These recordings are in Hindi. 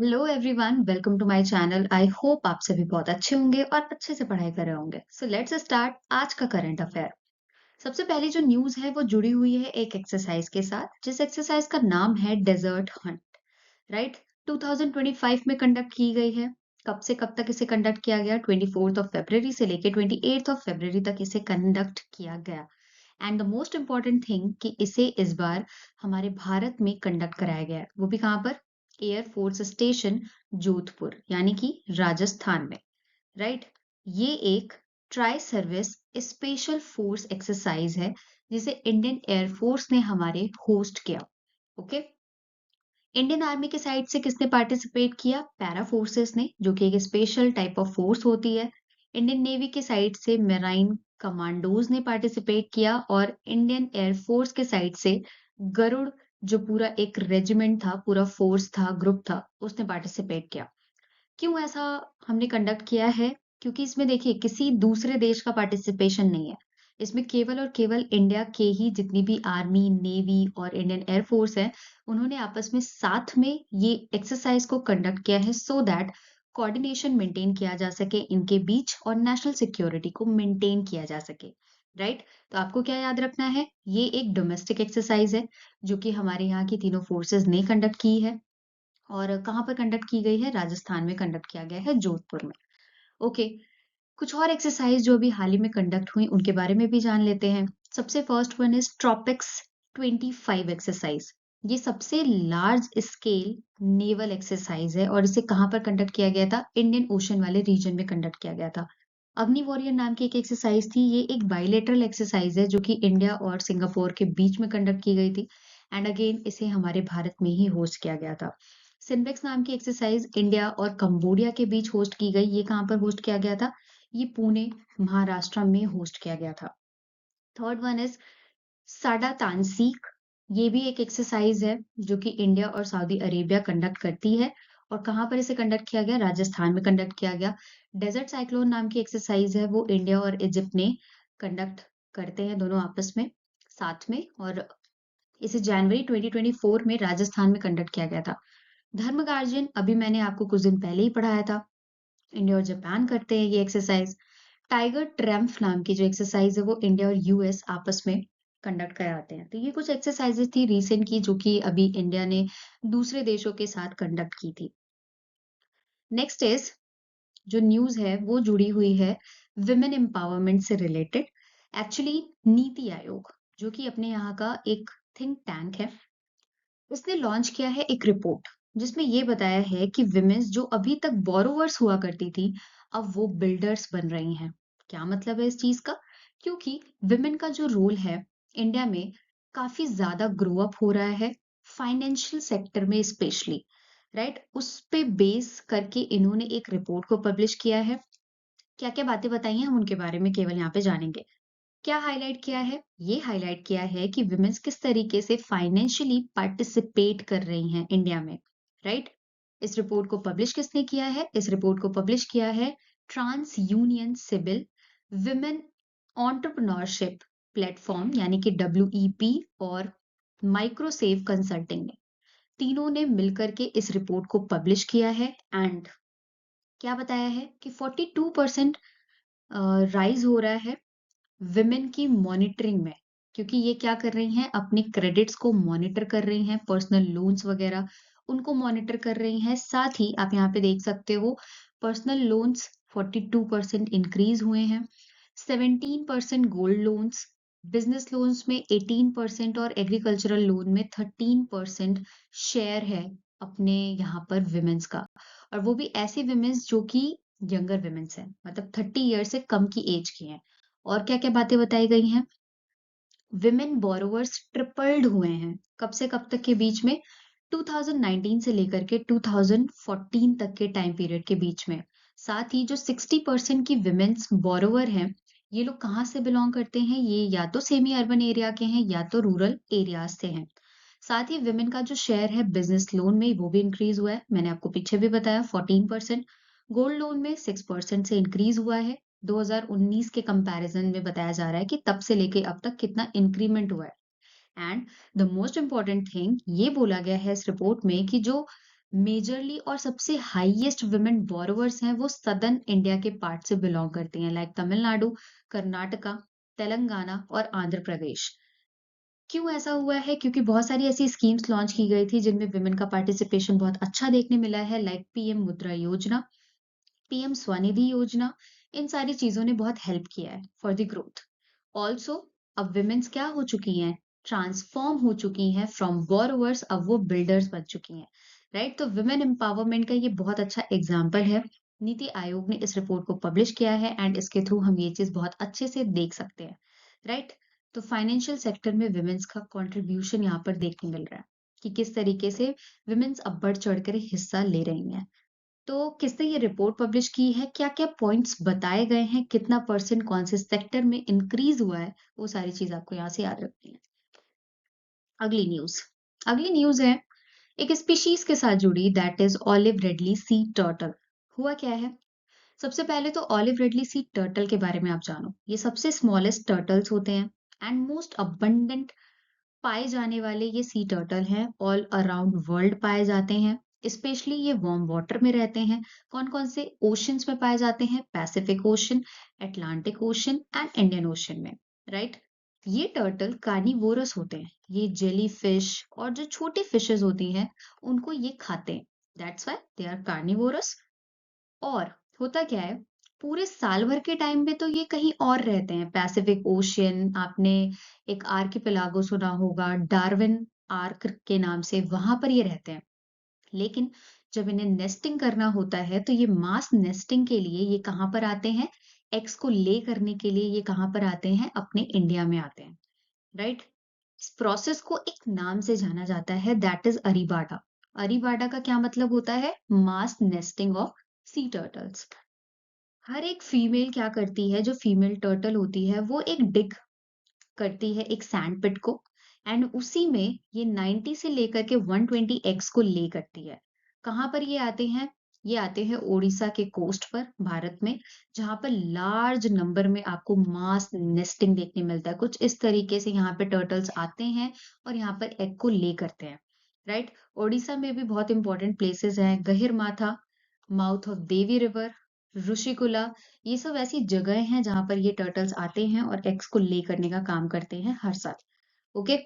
Hello everyone, welcome to my channel. I hope आप सभी बहुत अच्छे होंगे और अच्छे से पढ़ाई कर रहे होंगे। सो लेट्स स्टार्ट आज का करंट अफेयर। सबसे पहली जो न्यूज़ है वो जुड़ी हुई है एक एक्सरसाइज के साथ, जिस एक्सरसाइज का नाम है डेजर्ट हंट। राइट। 2025 में कंडक्ट की गई है। कब से कब तक इसे कंडक्ट किया गया? 24 ऑफ फेब्रवरी से लेके 28 ऑफ फेब्रवरी तक इसे कंडक्ट किया गया। And the most important thing कि इसे इस बार हमारे भारत में कंडक्ट कराया गया है। वो भी कहाँ पर? एयर फोर्स स्टेशन जोधपुर, यानी कि राजस्थान में। राइट। ये एक tri service special force exercise है जिसे इंडियन एयरफोर्स ने हमारे होस्ट किया। ओके। इंडियन आर्मी के साइड से किसने पार्टिसिपेट किया? पैरा फोर्सेस ने, जो कि एक स्पेशल टाइप ऑफ फोर्स होती है। इंडियन नेवी के साइड से मेराइन कमांडोज ने पार्टिसिपेट किया, और इंडियन एयरफोर्स के साइड से गरुड़, जो पूरा एक रेजिमेंट था, पूरा फोर्स था, ग्रुप था, उसने पार्टिसिपेट किया। क्यों ऐसा हमने कंडक्ट किया है? क्योंकि इसमें देखिए किसी दूसरे देश का पार्टिसिपेशन नहीं है। इसमें केवल और केवल इंडिया के ही जितनी भी आर्मी, नेवी और इंडियन एयर फोर्स है, उन्होंने आपस में साथ में ये एक्सरसाइज को कंडक्ट किया है, सो दैट कोऑर्डिनेशन मेंटेन किया जा सके इनके बीच और नेशनल सिक्योरिटी को मेंटेन किया जा सके। राइट। तो आपको क्या याद रखना है? ये एक डोमेस्टिक एक्सरसाइज है जो कि हमारे यहाँ की तीनों फोर्सेस ने कंडक्ट की है। और कहाँ पर कंडक्ट की गई है? राजस्थान में कंडक्ट किया गया है, जोधपुर में। ओके। कुछ और एक्सरसाइज जो अभी हाल ही में कंडक्ट हुई उनके बारे में भी जान लेते हैं। सबसे first one is tropics 25 exercise. ये सबसे लार्ज स्केल नेवल एक्सरसाइज है, और इसे कहाँ पर कंडक्ट किया गया था? इंडियन ओशन वाले रीजन में कंडक्ट किया गया था। अग्नि वॉरियर नाम की एक एक्सरसाइज थी। ये एक बायलेटरल एक्सरसाइज है जो कि इंडिया और सिंगापुर के बीच में कंडक्ट की गई थी। एंड अगेन इसे हमारे भारत में ही होस्ट किया गया था। सिम्बेक्स नाम की एक्सरसाइज इंडिया और कंबोडिया के बीच होस्ट की गई। ये कहाँ पर होस्ट किया गया था? ये पुणे, महाराष्ट्र में होस्ट किया गया था। थर्ड वन इज साडा तानसीक। ये भी एक एक्सरसाइज है जो कि इंडिया और सऊदी अरेबिया कंडक्ट करती है। और कहाँ पर इसे कंडक्ट किया गया? राजस्थान में कंडक्ट किया गया। डेजर्ट साइक्लोन नाम की एक्सरसाइज है, वो इंडिया और इजिप्ट ने कंडक्ट करते हैं, दोनों आपस में साथ में। और इसे जनवरी 2024 में राजस्थान में कंडक्ट किया गया था। धर्म गार्जियन अभी मैंने आपको कुछ दिन पहले ही पढ़ाया था। इंडिया और जापान करते हैं ये एक्सरसाइज। टाइगर ट्रम्प नाम की जो एक्सरसाइज है वो इंडिया और यूएस आपस में कंडक्ट कराते हैं। तो ये कुछ एक्सरसाइजेस थी रीसेंट की, जो कि अभी इंडिया ने दूसरे देशों के साथ कंडक्ट की थी। नेक्स्ट इज जो न्यूज है वो जुड़ी हुई है विमेन एम्पावरमेंट से रिलेटेड। एक्चुअली नीति आयोग, जो कि अपने यहाँ का एक थिंक टैंक है, उसने लॉन्च किया है एक रिपोर्ट जिसमें ये बताया है कि विमेन्स जो अभी तक बोरोवर्स हुआ करती थी, अब वो बिल्डर्स बन रही हैं। क्या मतलब है इस चीज का? क्योंकि विमेन का जो रोल है इंडिया में काफी ज्यादा ग्रो अप हो रहा है, फाइनेंशियल सेक्टर में स्पेशली। राइट। उस पे बेस करके इन्होंने एक रिपोर्ट को पब्लिश किया है। क्या क्या बातें बताई हैं हम उनके बारे में केवल यहाँ पे जानेंगे। क्या हाइलाइट किया है? ये हाइलाइट किया है कि विमेन्स किस तरीके से फाइनेंशियली पार्टिसिपेट कर रही हैं इंडिया में। राइट। इस रिपोर्ट को पब्लिश किसने किया है? इस रिपोर्ट को पब्लिश किया है TransUnion CIBIL women entrepreneurship platform, यानी कि डब्ल्यूईपी, और माइक्रोसेव कंसल्टिंग ने, तीनों ने मिलकर के इस रिपोर्ट को पब्लिश किया है। एंड क्या बताया है कि 42% राइज हो रहा है विमेन की मॉनिटरिंग में। क्योंकि ये क्या कर रही हैं? अपने क्रेडिट्स को मॉनिटर कर रही हैं, पर्सनल लोन्स वगैरह उनको मॉनिटर कर रही हैं। साथ ही आप यहाँ पे देख सकते हो पर्सनल लोन्स 42% इंक्रीज हुए हैं। 17% गोल्ड लोन्स, बिजनेस लोन्स में 18% और एग्रीकल्चरल लोन में 13% शेयर है अपने यहाँ पर विमेन्स का। और वो भी ऐसी विमेन्स जो कि यंगर विमेन्स हैं, मतलब 30 ईयर से कम की एज की हैं। और क्या-क्या बातें बताई गई हैं? विमेन बोरोवर्स ट्रिपल्ड हुए हैं। कब से कब तक के बीच में? 2019 से लेकर के 2014 तक के टाइम पीरियड के बीच में। साथ ही जो 60% की विमेन्स बोरोवर हैं, ये लोग कहाँ से बिलोंग करते हैं? ये या तो सेमी अर्बन एरिया के हैं या तो रूरल एरियाज से हैं। साथ ही विमेन का जो शेयर है बिजनेस लोन में, वो भी इंक्रीज हुआ है। मैंने आपको पीछे भी बताया 14%। गोल्ड लोन में 6% से इंक्रीज हुआ है। 2019 के कंपैरिजन में बताया जा रहा है कि तब से लेके अब तक कितना इंक्रीमेंट हुआ है। And the most important thing ये बोला गया है इस रिपोर्ट में कि जो मेजरली और सबसे हाईएस्ट वुमेन बोरोवर्स हैं वो सदर्न इंडिया के पार्ट से बिलोंग करती हैं, लाइक तमिलनाडु, कर्नाटका, तेलंगाना और आंध्र प्रदेश। क्यों ऐसा हुआ है? क्योंकि बहुत सारी ऐसी स्कीम्स लॉन्च की गई थी जिनमें वुमेन का पार्टिसिपेशन बहुत अच्छा देखने मिला है, लाइक पीएम मुद्रा योजना, पीएम स्वनिधि योजना। इन सारी चीजों ने बहुत हेल्प किया है फॉर द ग्रोथ। ऑल्सो अब विमेन्स क्या हो चुकी हैं? ट्रांसफॉर्म हो चुकी हैं फ्रॉम बोरोवर्स, अब वो बिल्डर्स बन चुकी हैं, राइट? तो विमेन एम्पावरमेंट का ये बहुत अच्छा एग्जाम्पल है। नीति आयोग ने इस रिपोर्ट को पब्लिश किया है एंड इसके थ्रू हम ये चीज बहुत अच्छे से देख सकते हैं, राइट? तो फाइनेंशियल सेक्टर में विमेन्स का कंट्रीब्यूशन यहाँ पर देखने मिल रहा है कि किस तरीके से विमेन्स अब बढ़ चढ़ कर हिस्सा ले रही हैं। तो किसने ये रिपोर्ट पब्लिश की है, क्या-क्या पॉइंट्स बताए गए हैं, कितना परसेंट कौन से सेक्टर में इंक्रीज हुआ है, वो सारी चीज़ आपको यहाँ से याद रखनी है। अगली न्यूज़ अगली न्यूज़ है एक स्पीशीज के साथ जुड़ी, that is olive ridley sea turtle. हुआ क्या है? सबसे पहले तो ऑलिव रिडली सी टर्टल के बारे में आप जानो। ये सबसे स्मॉलेस्ट टर्टल्स होते हैं एंड मोस्ट अबंडेंट पाए जाने वाले ये सी टर्टल हैं, ऑल अराउंड वर्ल्ड पाए जाते हैं। स्पेशली ये वार्म वाटर में रहते हैं। कौन कौन से ओशंस में पाए जाते हैं? Pacific ocean, Atlantic ocean and Indian ocean में, राइट? ये टर्टल कार्निवोरस होते हैं। ये जेली फिश और जो छोटी फिशेस होती हैं उनको ये खाते हैं। That's why they are carnivorous. और होता क्या है, पूरे साल भर के टाइम में तो ये कहीं और रहते हैं। पैसिफिक ओशियन, आपने एक आर्किपेलागो सुना होगा, डार्विन आर्क के नाम से, वहां पर ये रहते हैं। लेकिन जब इन्हें नेस्टिंग करना होता है तो ये मास नेस्टिंग के लिए ये कहाँ पर आते हैं? एग्स को ले करने के लिए ये कहाँ पर आते हैं? अपने इंडिया में आते हैं, राइट? इस प्रोसेस को एक नाम से जाना जाता है, दैट इज अरीबाडा। अरीबाडा का क्या मतलब होता है? Mass nesting of sea turtles. हर एक फीमेल क्या करती है, जो फीमेल टर्टल होती है वो एक डिग करती है एक सैंड पिट को एंड उसी में ये 90 से लेकर के 120 एग्स को ले करती है। कहाँ पर ये आते हैं? ये आते हैं ओडिशा के कोस्ट पर, भारत में, जहां पर लार्ज नंबर में आपको मास नेस्टिंग देखने मिलता है। कुछ इस तरीके से यहाँ पे टर्टल्स आते हैं और यहाँ पर एग को ले करते हैं, राइट? ओडिशा में भी बहुत इंपॉर्टेंट प्लेसेस हैं, Gahirmatha, mouth of Devi river, Rushikulya. ये सब ऐसी जगह हैं जहां पर ये टर्टल्स आते हैं और एग्स को ले करने का काम करते हैं हर साल। ओके।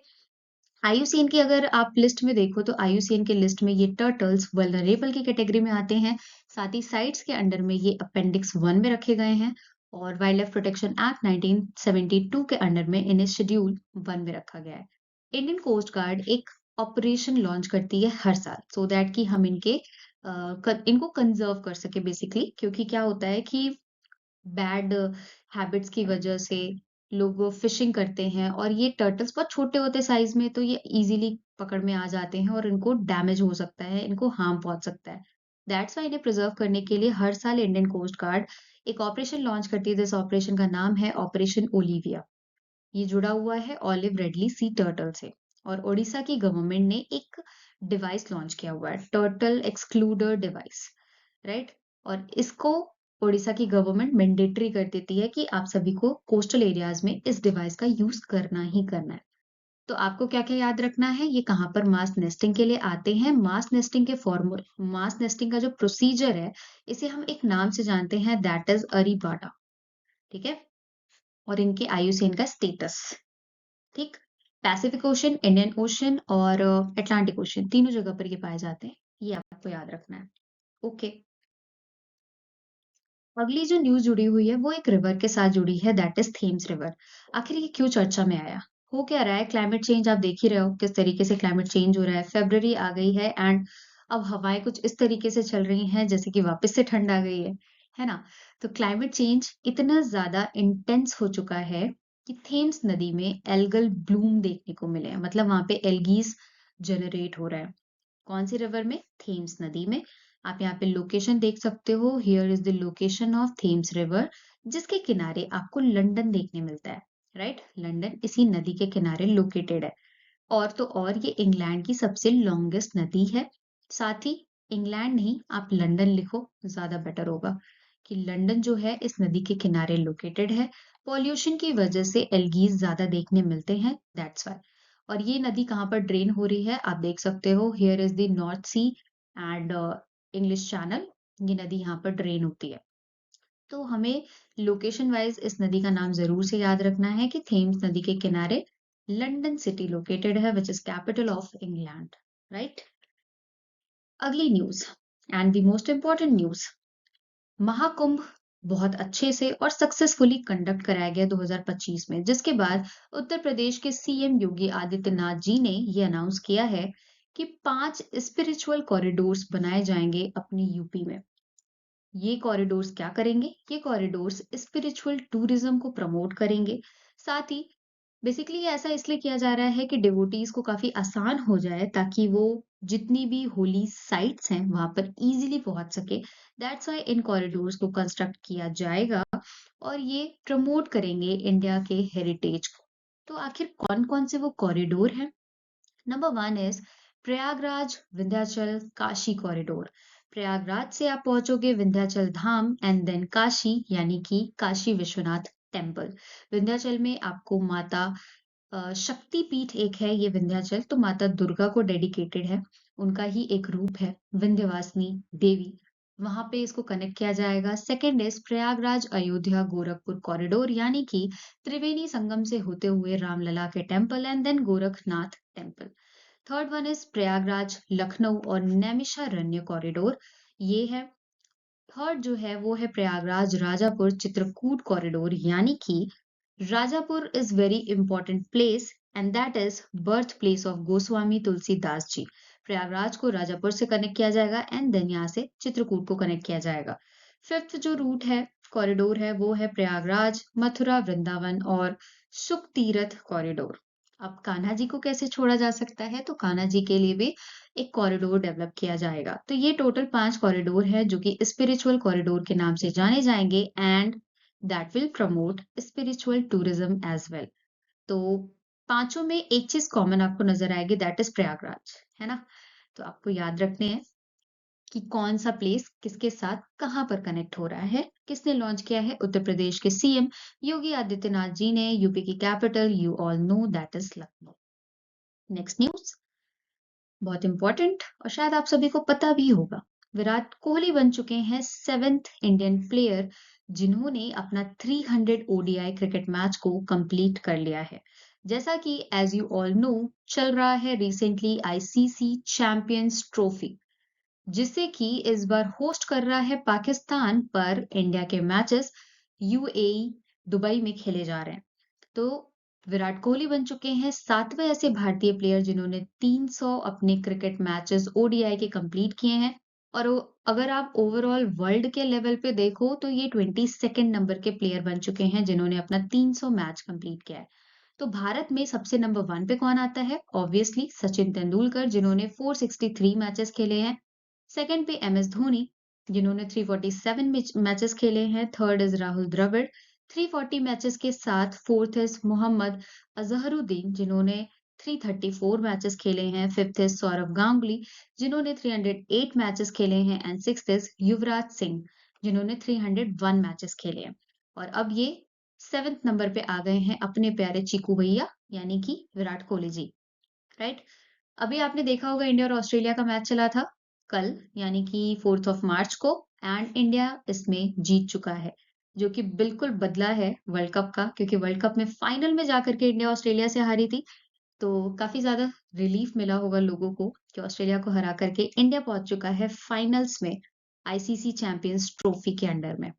आईयूसीएन की अगर आप लिस्ट में देखो तो आईयूसीएन के लिस्ट में ये टर्टल्स वल्नरेबल की कैटेगरी में आते हैं। साथ ही साइट्स के अंडर में ये अपेंडिक्स 1 में रखे गए हैं और वाइल्ड लाइफ प्रोटेक्शन एक्ट 1972 के अंडर में इन्हें शेड्यूल 1 में रखा गया है। इंडियन कोस्ट गार्ड एक ऑपरेशन लॉन्च करती है हर साल, सो दैट कि हम इनको कंजर्व कर सके बेसिकली। क्योंकि क्या होता है कि बैड हैबिट्स की वजह से लोग फिशिंग करते हैं और ये टर्टल्स बहुत छोटे होते हैं साइज में, तो ये इजीली पकड़ में आ जाते हैं और इनको डैमेज हो सकता है, इनको हार्म पहुंच सकता है। दैट्स वाई इन्हें प्रिजर्व करने के लिए हर साल इंडियन कोस्ट गार्ड एक ऑपरेशन लॉन्च करती है। इस ऑपरेशन का नाम है ऑपरेशन ओलिविया। ये जुड़ा हुआ है ऑलिव रेडली सी टर्टल से। और ओडिशा की गवर्नमेंट ने एक डिवाइस लॉन्च किया हुआ है, टर्टल एक्सक्लूडर डिवाइस, राइट? और इसको ओडिशा की गवर्नमेंट मैंडेटरी कर देती है कि आप सभी को कोस्टल एरियाज में इस डिवाइस का यूज करना ही करना है। तो आपको क्या-क्या याद रखना है, ये कहाँ पर मास नेस्टिंग के लिए आते हैं। मास नेस्टिंग का जो प्रोसीजर है, इसे हम एक नाम से जानते हैं, दैट इज अरीबाडा, ठीक है? और इनके आईयूसीएन का स्टेटस, ठीक? पैसिफिक ओशन, इंडियन ओशन और अटलांटिक ओशन, तीनों जगह पर ये पाए जाते हैं। ये आपको याद रखना है। ओके। अगली जो न्यूज़ जुड़ी हुई है वो एक रिवर के साथ जुड़ी है, दैट इज़ थेम्स रिवर। आखिर ये क्यों चर्चा में आया? हो क्या रहा है? क्लाइमेट चेंज आप देख ही रहे हो किस तरीके से क्लाइमेट चेंज हो रहा है। फ़रवरी आ गई है एंड अब हवाएँ कुछ इस तरीके से चल रही हैं जैसे कि वापस से ठंड आ गई है ना? तो क्लाइमेट चेंज इतना ज़्यादा इंटेंस हो चुका है कि थेम्स नदी में एल्गल ब्लूम देखने को मिले हैं। मतलब वहाँ पे एल्गीज़ जनरेट हो रहा है। कौन सी रिवर में? थेम्स नदी में। आप यहाँ पे लोकेशन देख सकते हो, here is the location of Thames river, जिसके किनारे आपको लंदन देखने मिलता है, राइट? लंदन इसी नदी के किनारे लोकेटेड है। और तो और ये इंग्लैंड की सबसे लॉन्गेस्ट नदी है। साथ ही इंग्लैंड नहीं, आप लंदन लिखो, ज्यादा बेटर होगा कि लंदन जो है इस नदी के किनारे लोकेटेड है। पॉल्यूशन की वजह से एल्गीज ज्यादा देखने मिलते हैं, दैट्स वाई। और ये नदी कहाँ पर ड्रेन हो रही है आप देख सकते हो, here is the North Sea and English Channel, ये नदी यहाँ पर ड्रेन होती है। तो हमें लोकेशन वाइज इस नदी का नाम ज़रूर से याद रखना है कि थेम्स नदी के किनारे लंदन सिटी लोकेटेड है, which is capital of England, right? अगली news and the most important news, Mahakumbh बहुत अच्छे से और सक्सेसफुली कंडक्ट कराया गया 2025 में, जिसके बाद उत्तर प्रदेश के सीएम योगी आदित्यनाथ जी ने ये अनाउंस किया है कि 5 स्पिरिचुअल कॉरिडोर्स बनाए जाएंगे अपनी यूपी में। ये कॉरिडोर्स क्या करेंगे? ये कॉरिडोर्स स्पिरिचुअल टूरिज्म को प्रमोट करेंगे। साथ ही बेसिकली ऐसा इसलिए किया जा रहा है कि डिवोटीज को काफी आसान हो जाए, ताकि वो जितनी भी होली साइट्स हैं वहां पर इजीली पहुंच सके। दैट्स व्हाई इन कॉरिडोर्स को कंस्ट्रक्ट किया जाएगा और ये प्रमोट करेंगे इंडिया के हेरिटेज को। तो आखिर कौन कौन से वो कॉरिडोर हैं? Number one is Prayagraj Vindhyachal Kashi corridor. Prayagraj से आप पहुंचोगे विंध्याचल धाम एंड देन काशी, यानी कि काशी विश्वनाथ टेम्पल। विंध्याचल में आपको माता शक्ति पीठ एक है ये विंध्याचल, तो माता दुर्गा को डेडिकेटेड है, उनका ही एक रूप है विंध्यवासिनी देवी। वहां पे इसको कनेक्ट किया जाएगा। Second is Prayagraj Ayodhya Gorakhpur corridor, यानी कि त्रिवेणी संगम से होते हुए रामलला के temple and then Gorakhnath temple. Third one is Prayagraj Lucknow और नैमिषारण्य कॉरिडोर, ये है। थर्ड जो है वो है प्रयागराज राजापुर चित्रकूट कॉरिडोर, यानी कि Rajapur is very important place and that is birth place of Goswami Tulsidas ji. Prayagraj को राजापुर से कनेक्ट किया जाएगा एंड देन यहाँ से चित्रकूट को कनेक्ट किया जाएगा। फिफ्थ जो रूट है, कॉरिडोर है, वो है प्रयागराज मथुरा वृंदावन और सुख तीर्थ कॉरिडोर। अब कान्हा जी को कैसे छोड़ा जा सकता है, तो कान्हा जी के लिए भी एक कॉरिडोर डेवलप किया जाएगा। तो ये टोटल 5 कॉरिडोर है जो कि स्पिरिचुअल कॉरिडोर के नाम से जाने जाएंगे and that will promote spiritual tourism as well. तो पांचों में एक चीज कॉमन आपको नजर आएगी, दैट इज प्रयागराज, है ना? तो आपको याद रखने हैं कि कौन सा प्लेस किसके साथ कहां पर कनेक्ट हो रहा है। किसने लॉन्च किया है? उत्तर प्रदेश के सीएम योगी आदित्यनाथ जी ने। यूपी की capital you all know that is Lucknow. Next news बहुत इंपॉर्टेंट और शायद आप सभी को पता भी होगा, विराट कोहली बन चुके हैं 7th इंडियन प्लेयर जिन्होंने अपना 300 ओडीआई क्रिकेट मैच को कंप्लीट कर लिया है। जैसा कि एज यू ऑल नो चल रहा है रिसेंटली आईसीसी चैंपियंस ट्रॉफी, जिसे कि इस बार होस्ट कर रहा है पाकिस्तान, पर इंडिया के मैचेस यूएई दुबई में खेले जा रहे हैं। तो विराट कोहली बन चुके हैं 7वें ऐसे भारतीय प्लेयर जिन्होंने 300 अपने क्रिकेट मैचेस ओडीआई के कंप्लीट किए हैं। और अगर आप ओवरऑल वर्ल्ड के लेवल पे देखो तो ये 22nd नंबर के प्लेयर बन चुके हैं जिन्होंने अपना 300 मैच कंप्लीट किया है। तो भारत में सबसे नंबर 1 पे कौन आता है? ऑब्वियसली सचिन तेंदुलकर, जिन्होंने 463 मैचेस खेले हैं। सेकंड पे एमएस धोनी, जिन्होंने 347 मैचेस खेले हैं। Third is Rahul Dravid 340 matches के साथ। फोर्थ इज मोहम्मद अजहरुद्दीन, जिन्होंने 334 मैचेस खेले हैं। फिफ्थ इज सौरव गांगुली, जिन्होंने 308 मैचेस खेले हैं। And sixth is Yuvraj Singh, जिन्होंने 301 मैचेस खेले हैं। और अब ये 7th नंबर पे आ गए हैं अपने प्यारे चीकू भैया, यानी कि विराट कोहली जी, राइट? अभी आपने देखा होगा इंडिया और ऑस्ट्रेलिया का मैच चला था कल, यानी कि 4th ऑफ मार्च को, एंड इंडिया इसमें जीत चुका है, जो कि बिल्कुल बदला है वर्ल्ड कप का, क्योंकि वर्ल्ड कप में फाइनल में जाकर के इंडिया ऑस्ट्रेलिया से हारी थी। तो काफी ज्यादा रिलीफ मिला होगा लोगों को कि ऑस्ट्रेलिया को हरा करके इंडिया पहुंच चुका है फाइनल्स में आईसीसी चैंपियंस ट्रॉफी के अंडर में।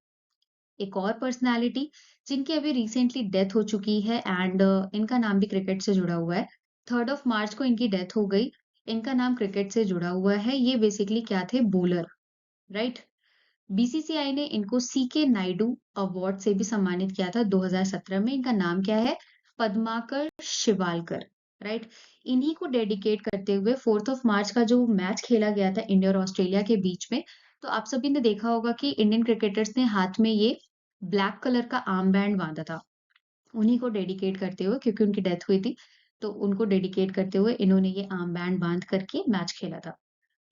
एक और पर्सनालिटी जिनकी अभी रिसेंटली डेथ हो चुकी है एंड इनका नाम भी क्रिकेट से जुड़ा हुआ है। 3rd ऑफ मार्च को इनकी डेथ हो गई। इनका नाम क्रिकेट से जुड़ा हुआ है। ये बेसिकली क्या थे? Bowler, right? बीसीसीआई ने इनको सीके नायडू अवार्ड से भी सम्मानित किया था 2017 में। इनका नाम क्या है? पद्माकर शिवालकर, राइट? इन्हीं को डेडिकेट करते हुए 4th ऑफ मार्च का जो मैच खेला गया था इंडिया और ऑस्ट्रेलिया के बीच में, तो आप सभी ने देखा होगा कि इंडियन क्रिकेटर्स ने हाथ में ये ब्लैक कलर का आर्म बैंड बांधा था। उन्हीं को डेडिकेट करते हुए, क्योंकि उनकी डेथ हुई थी, तो उनको डेडिकेट करते हुए इन्होंने ये आर्म बैंड बांध करके मैच खेला था,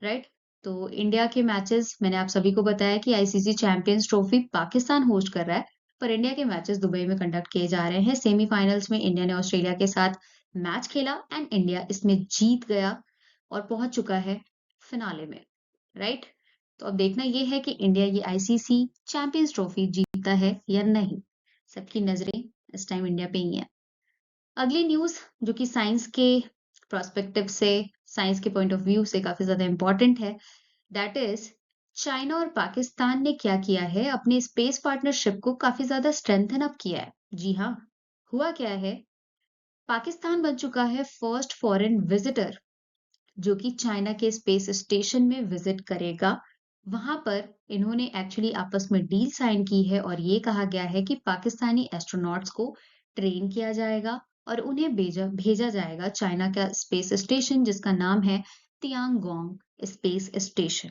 राइट? तो इंडिया के मैचेस मैंने आप सभी को बताया कि ICC champions trophy Pakistan host कर रहा है, पर इंडिया के मैचेस दुबई में कंडक्ट किए जा रहे हैं। सेमीफाइनल्स में इंडिया ने ऑस्ट्रेलिया के साथ मैच खेला एंड इंडिया इसमें जीत गया और पहुंच चुका है फिनाले में। राइट? तो अब देखना ये है कि इंडिया ये आईसीसी चैंपियंस ट्रॉफी जीतता है या नहीं। सबकी नजरें इस टाइम इंडिया पे ही हैं। अगली न्यूज़ जो कि साइंस के पर्सपेक्टिव से, साइंस के पॉइंट ऑफ व्यू से काफ़ी ज़्यादा इम्पोर्टेंट है, दैट इज़ चाइना और पाकिस्तान ने क्या किया है, अपने स्पेस पार्टनरशिप को काफ़ी ज़्यादा स्ट्रेंथन अप किया है। जी हाँ, हुआ क्या है, पाकिस्तान बन चुका है फर्स्ट फॉरेन विजिटर जो कि चाइना के स्पेस स्टेशन में विजिट करेगा। वहां पर इन्होंने एक्चुअली आपस में डील साइन की है और ये कहा गया है कि पाकिस्तानी एस्ट्रोनॉट्स को ट्रेन किया जाएगा और उन्हें भेजा भेजा जाएगा चाइना का स्पेस स्टेशन जिसका नाम है Tiangong space station.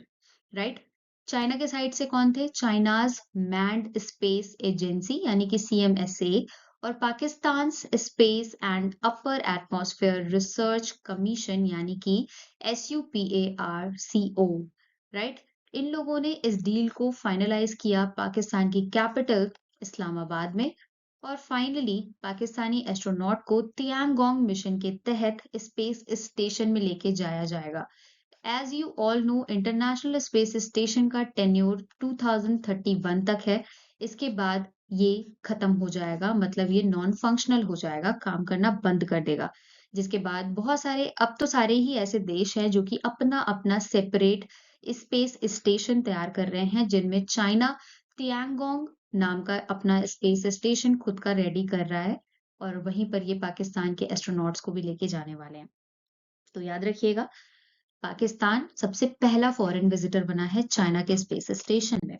Right? China के साइड से कौन थे? चाइनाज मैन्ड स्पेस एजेंसी यानी कि सीएमएसए और Pakistan space and upper atmosphere research commission यानी कि SUPARCO। राइट? इन लोगों ने इस डील को फाइनलाइज किया पाकिस्तान की कैपिटल इस्लामाबाद में और फाइनली पाकिस्तानी एस्ट्रोनॉट को तियांगोंग मिशन के तहत स्पेस स्टेशन में लेके जाया जाएगा। As you all know international space station का टेन्योर 2031 तक है। इसके बाद ये खत्म हो जाएगा, मतलब ये नॉन फंक्शनल हो जाएगा, काम करना बंद कर देगा। जिसके बाद बहुत सारे, अब तो सारे ही ऐसे देश हैं जो कि अपना अपना सेपरेट स्पेस स्टेशन तैयार कर रहे हैं, जिनमें चाइना तियांगोंग नाम का अपना स्पेस स्टेशन खुद का रेडी कर रहा है और वहीं पर ये पाकिस्तान के एस्ट्रोनॉट्स को भी लेके जाने वाले हैं। तो याद रखिएगा, पाकिस्तान सबसे पहला फॉरेन विजिटर बना है चाइना के स्पेस स्टेशन में।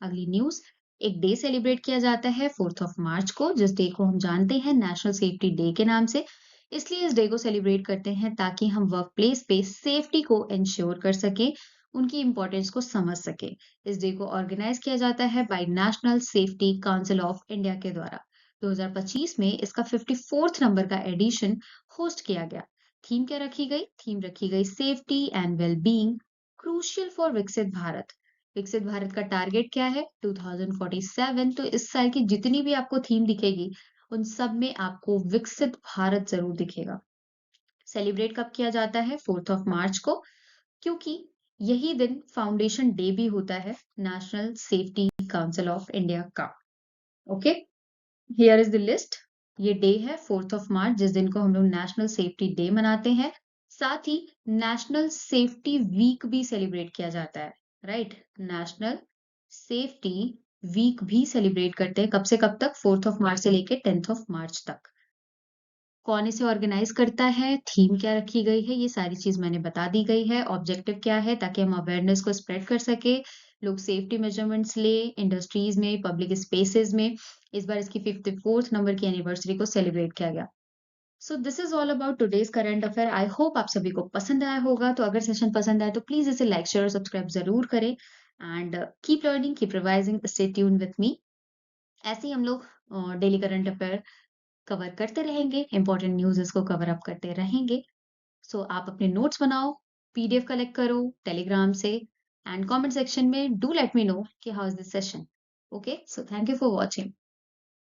अगली न्यूज, एक डे सेलिब्रेट किया जाता है 4th ऑफ मार्च को, जिस डे को हम जानते हैं नेशनल सेफ्टी डे के नाम से। इसलिए इस डे को सेलिब्रेट करते हैं ताकि हम वर्क प्लेस पे सेफ्टी को इंश्योर कर सके, उनकी इंपॉर्टेंस को समझ सके। इस डे को ऑर्गेनाइज किया जाता है by National safety council of India के द्वारा। 2025 में इसका 54th नंबर का एडिशन होस्ट किया गया। थीम क्या रखी गई? थीम रखी गई safety and wellbeing crucial for विकसित भारत। विकसित भारत का टारगेट क्या है? 2047। तो इस साल की जितनी भी आपको थीम दिखेगी, उन सब में आपको विकसित भारत जरूर दिखेगा। सेलिब्रेट कब किया जाता है? 4th ऑफ मार्च को, क्योंकि यही दिन फाउंडेशन डे भी होता है national safety council of India का। Okay, here is the list. ये डे है 4th ऑफ मार्च, जिस दिन को हम लोग नेशनल सेफ्टी डे मनाते हैं। साथ ही नेशनल सेफ्टी वीक भी सेलिब्रेट किया जाता है। राइट? नेशनल सेफ्टी वीक भी सेलिब्रेट करते हैं। कब से कब तक? 4th ऑफ मार्च से लेके 10th ऑफ मार्च तक। कौन इसे ऑर्गेनाइज करता है? थीम क्या रखी गई है? ये सारी चीज मैंने बता दी गई है। ऑब्जेक्टिव क्या है? ताकि हम अवेयरनेस को स्प्रेड कर सके, लोग सेफ्टी मेजरमेंट्स ले, इंडस्ट्रीज में, पब्लिक स्पेसेस में। इस बार इसकी 54th नंबर की एनिवर्सरी को सेलिब्रेट किया गया। So this is all about today's current affair. I hope आप सभी को पसंद आया होगा। तो अगर सेशन पसंद आए तो प्लीज इसे लाइक, शेयर और सब्सक्राइब जरूर करें। And keep learning, keep revising, stay tune with me. ऐसे ही हम लोग डेली करंट अफेयर कवर करते रहेंगे, इंपॉर्टेंट न्यूज़ को कवर अप करते रहेंगे। सो आप अपने नोट्स बनाओ, पीडीएफ कलेक्ट करो टेलीग्राम से एंड कमेंट सेक्शन में डू लेट मी नो कि how is this session. Okay, so thank you for watching.